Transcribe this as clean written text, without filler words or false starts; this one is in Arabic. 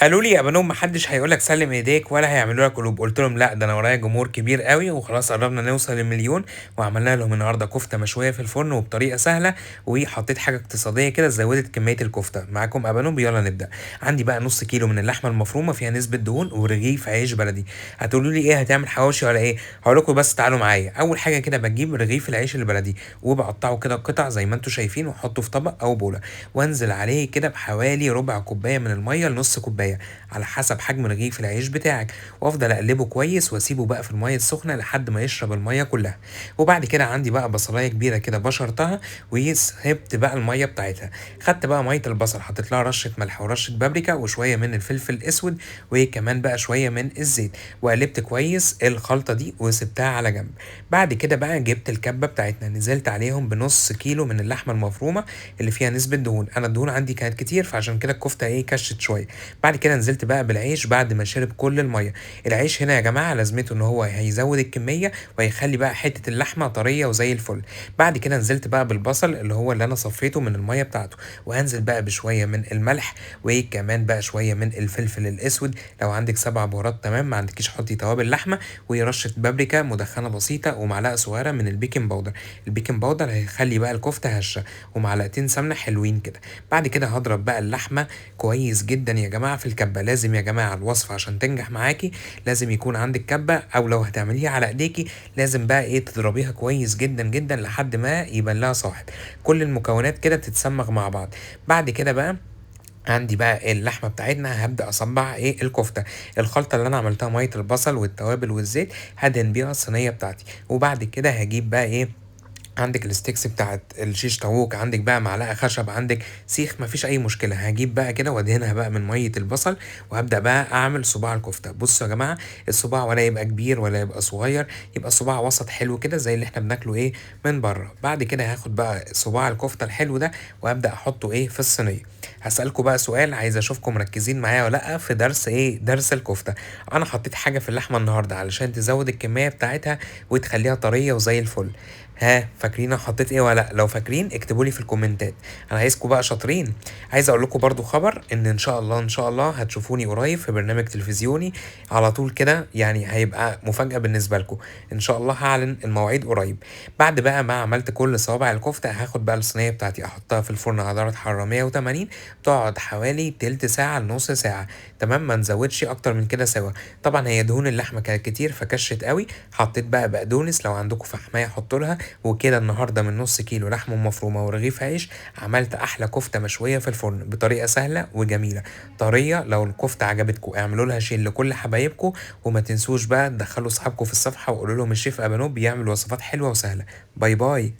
قالوا لي يا بنوم ما حدش هيقول لك سلم ايديك ولا هيعملوا لك قلوب. قلت لهم لا، ده انا ورايا جمهور كبير قوي وخلاص قربنا نوصل للمليون. وعملنا لهم النهارده كفته مشويه في الفرن وبطريقه سهله، وحطيت حاجه اقتصاديه كده زودت كميه الكفته. معاكم ابانوب، يلا نبدا. عندي بقى نص كيلو من اللحمه المفرومه فيها نسبه دهون ورغيف عيش بلدي. هتقولوا لي ايه، هتعمل حواوشي ولا ايه؟ هقول لكم بس تعالوا معايا. اول حاجه كده بجيب رغيف العيش البلدي وبقطعه كده قطع زي ما انتم شايفين واحطه في طبق او بوله، وانزل عليه كده بحوالي ربع كوبايه من الميه لنص كوبايه على حسب حجم رغيف العيش بتاعك، وافضل اقلبه كويس واسيبه بقى في الميه السخنه لحد ما يشرب الميه كلها. وبعد كده عندي بقى بصلايه كبيره كده بشرتها وسبت بقى الميه بتاعتها. خدت بقى ميه البصل، حطيت لها رشه ملح ورشه بابريكا وشويه من الفلفل الاسود وكمان بقى شويه من الزيت، وقلبت كويس الخلطه دي وسبتها على جنب. بعد كده بقى جبت الكبه بتاعتنا، نزلت عليهم بنص كيلو من اللحمه المفرومه اللي فيها نسبه دهون. انا الدهون عندي كانت كتير فعشان كده الكفته كشت شويه. بعد كده نزلت بقى بالعيش بعد ما شرب كل الميه. العيش هنا يا جماعه لازمته ان هو هيزود الكميه وهيخلي بقى حته اللحمه طريه وزي الفل. بعد كده نزلت بقى بالبصل اللي هو اللي انا صفيته من الميه بتاعته، وهنزل بقى بشويه من الملح وكمان بقى شويه من الفلفل الاسود. لو عندك 7 بهارات تمام، ما عندكيش حطي توابل لحمه، ورشه بابريكا مدخنه بسيطه، ومعلقه صغيره من البيكنج باودر. البيكنج باودر هيخلي بقى الكفته هشه، ومعلقتين سمنه حلوين كده. بعد كده هضرب بقى اللحمه كويس جدا يا جماعه في الكبه. لازم يا جماعه الوصفه عشان تنجح معاكي لازم يكون عندك كبه، او لو هتعمليها على ايديكي لازم بقى تضربيها كويس جدا جدا لحد ما يبان لها صاحب. كل المكونات كده بتتسمغ مع بعض. بعد كده بقى عندي بقى اللحمه بتاعتنا، هبدا اصبع الكفته. الخلطه اللي انا عملتها ميه البصل والتوابل والزيت هدهن بيها الصينيه بتاعتي. وبعد كده هجيب بقى عندك الستيكس بتاعت الشيش طاووق، عندك بقى معلقه خشب، عندك سيخ، مفيش اي مشكله. هجيب بقى كده وادهنها بقى من ميه البصل، وهبدا بقى اعمل صباع الكفته. بصوا يا جماعه، الصباع ولا يبقى كبير ولا يبقى صغير، يبقى صباع وسط حلو كده زي اللي احنا بناكله من بره. بعد كده هاخد بقى صباع الكفته الحلو ده وابدا احطه في الصينيه. هسألكوا بقى سؤال، عايز اشوفكم مركزين معايا ولا لا في درس درس الكفته. انا حطيت حاجه في اللحمه النهارده علشان تزود الكميه بتاعتها وتخليها طريه وزي الفل. ها، فاكرين انا حطيت ايه ولا لا؟ لو فاكرين اكتبوا لي في الكومنتات. انا عايزكم بقى شاطرين. عايز اقول لكم برضو خبر، ان شاء الله ان شاء الله هتشوفوني قريب في برنامج تلفزيوني على طول كده، يعني هيبقى مفاجأة بالنسبة لكم. ان شاء الله هعلن المواعيد قريب. بعد بقى ما عملت كل صوابع الكفتة هاخد بقى الصينية بتاعتي احطها في الفرن على درجة حرارة 180، تقعد حوالي تلت ساعة لنص ساعة. تمام، ما نزودش اكتر من كده سوا. طبعا هي دهون اللحمة كانت كتير فكشت قوي. حطيت بقى بقدونس، لو عندكم فحمية حطوا لها. وكده النهارده من نص كيلو لحمه مفرومه ورغيف عيش عملت احلى كفته مشويه في الفرن بطريقه سهله وجميله طريه. لو الكفته عجبتكم اعملوا لها شير لكل حبايبكم، وما تنسوش بقى تدخلوا اصحابكم في الصفحه وقولوا لهم الشيف ابانوب بيعمل وصفات حلوه وسهله. باي باي.